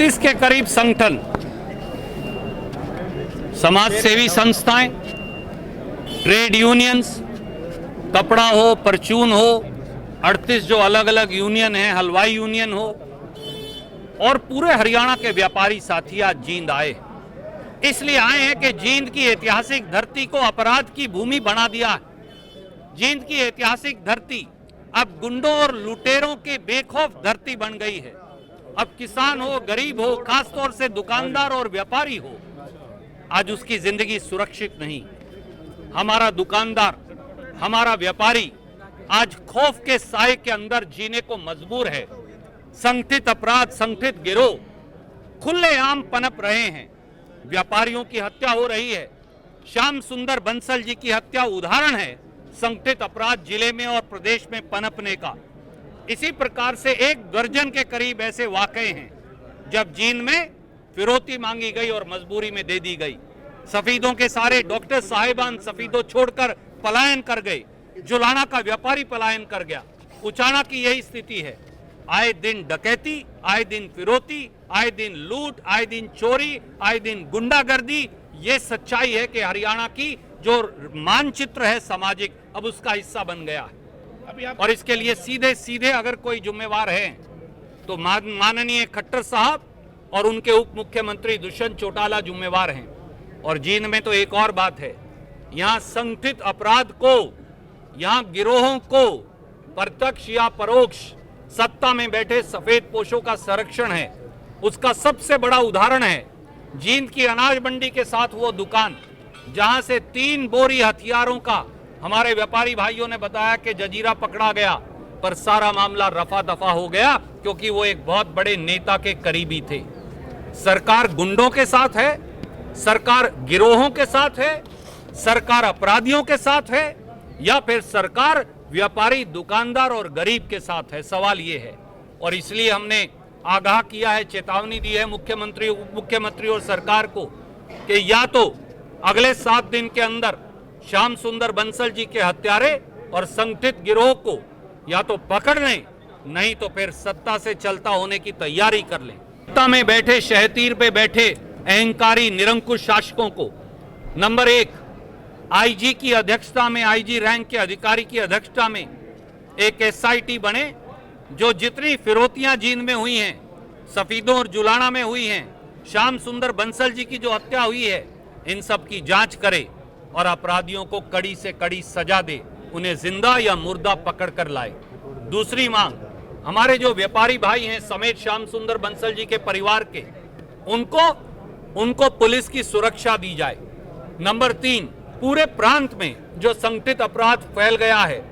36 के करीब संगठन, समाज सेवी संस्थाएं, ट्रेड यूनियंस, कपड़ा हो, परचून हो, 38 जो अलग अलग यूनियन हैं, हलवाई यूनियन हो, और पूरे हरियाणा के व्यापारी साथी आज जींद आए। इसलिए आए हैं कि जींद की ऐतिहासिक धरती को अपराध की भूमि बना दिया है। जींद की ऐतिहासिक धरती अब गुंडों और लुटेरों के बेखौफ धरती बन गई है। अब किसान हो, गरीब हो, खासतौर से दुकानदार और व्यापारी हो, आज उसकी जिंदगी सुरक्षित नहीं। हमारा दुकानदार, हमारा व्यापारी आज खौफ के साए के अंदर जीने को मजबूर है। संगठित अपराध, संगठित गिरोह खुलेआम पनप रहे हैं। व्यापारियों की हत्या हो रही है। श्याम सुंदर बंसल जी की हत्या उदाहरण है संगठित अपराध जिले में और प्रदेश में पनपने का। इसी प्रकार से 1 दर्जन के करीब ऐसे वाकये हैं जब जींद में फिरौती मांगी गई और मजबूरी में दे दी गई। सफीदों के सारे डॉक्टर साहिबान सफीदों छोड़कर पलायन कर गए। जुलाना का व्यापारी पलायन कर गया। उचाना की यही स्थिति है। आए दिन डकैती, आए दिन फिरौती, आए दिन लूट, आए दिन चोरी, आए दिन गुंडागर्दी। ये सच्चाई है कि हरियाणा की जो मानचित्र है सामाजिक, अब उसका हिस्सा बन गया है। और इसके लिए सीधे सीधे अगर कोई जिम्मेवार है तो माननीय खट्टर साहब और उनके उप मुख्यमंत्री दुष्यंत चौटाला जिम्मेवार हैं। और जींद में तो एक और बात है, यहाँ संगठित अपराध को, यहाँ गिरोहों को प्रत्यक्ष या परोक्ष सत्ता में बैठे सफेद पोशों का संरक्षण है। उसका सबसे बड़ा उदाहरण है जींद की अनाज मंडी के साथ वो दुकान जहां से 3 बोरी हथियारों का हमारे व्यापारी भाइयों ने बताया कि जजीरा पकड़ा गया, पर सारा मामला रफा दफा हो गया क्योंकि वो एक बहुत बड़े नेता के करीबी थे। सरकार गुंडों के साथ है, सरकार गिरोहों के साथ है, सरकार अपराधियों के साथ है, या फिर सरकार व्यापारी, दुकानदार और गरीब के साथ है? सवाल ये है। और इसलिए हमने आगाह किया है, चेतावनी दी है मुख्यमंत्री, उप मुख्यमंत्री और सरकार को कि या तो अगले 7 दिन के अंदर श्याम सुंदर बंसल जी के हत्यारे और संगठित गिरोह को या तो पकड़ लें, नहीं तो फिर सत्ता से चलता होने की तैयारी कर लें। सत्ता में बैठे, शहतीर पे बैठे अहंकारी निरंकुश शासकों को नंबर 1 आईजी की अध्यक्षता में, आईजी रैंक के अधिकारी की अध्यक्षता में एक एसआईटी बने जो जितनी फिरौतियां जींद में हुई हैं, सफीदों और जुलाना में हुई हैं, श्याम सुंदर बंसल जी की जो हत्या हुई है, इन सब की जांच करे और अपराधियों को कड़ी से कड़ी सजा दे, उन्हें जिंदा या मुर्दा पकड़ कर लाए। दूसरी मांग, हमारे जो व्यापारी भाई हैं समेत श्याम सुंदर बंसल जी के परिवार के, उनको पुलिस की सुरक्षा दी जाए। नंबर 3, पूरे प्रांत में जो संगठित अपराध फैल गया है,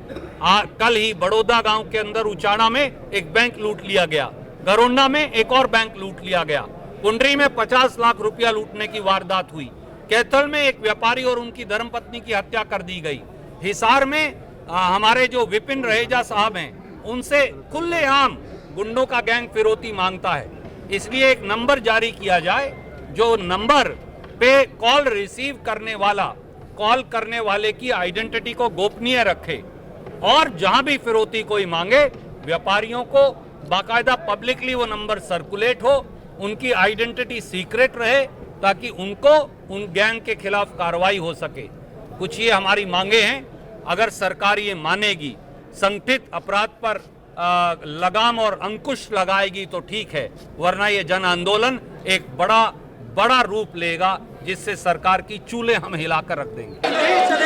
कल ही बड़ौदा गांव के अंदर उचाना में एक बैंक लूट लिया गया, गरोंडा में एक और बैंक लूट लिया गया, कुंडरी में 50 लाख रुपया लूटने की वारदात हुई, कैथल में एक व्यापारी और उनकी धर्मपत्नी की हत्या कर दी गई, हिसार में हमारे जो विपिन रहेजा साहब हैं उनसे खुलेआम गुंडों का गैंग फिरौती मांगता है। इसलिए एक नंबर जारी किया जाए जो नंबर पे कॉल रिसीव करने वाला, कॉल करने वाले की आइडेंटिटी को गोपनीय रखे और जहां भी फिरौती कोई मांगे, व्यापारियों को बाकायदा पब्लिकली वो नंबर सर्कुलेट हो, उनकी आइडेंटिटी सीक्रेट रहे ताकि उनको उन गैंग के खिलाफ कार्रवाई हो सके। कुछ ये हमारी मांगे हैं। अगर सरकार ये मानेगी, संगठित अपराध पर लगाम और अंकुश लगाएगी तो ठीक है, वरना ये जन आंदोलन एक बड़ा रूप लेगा जिससे सरकार की चूल्हे हम हिलाकर रख देंगे।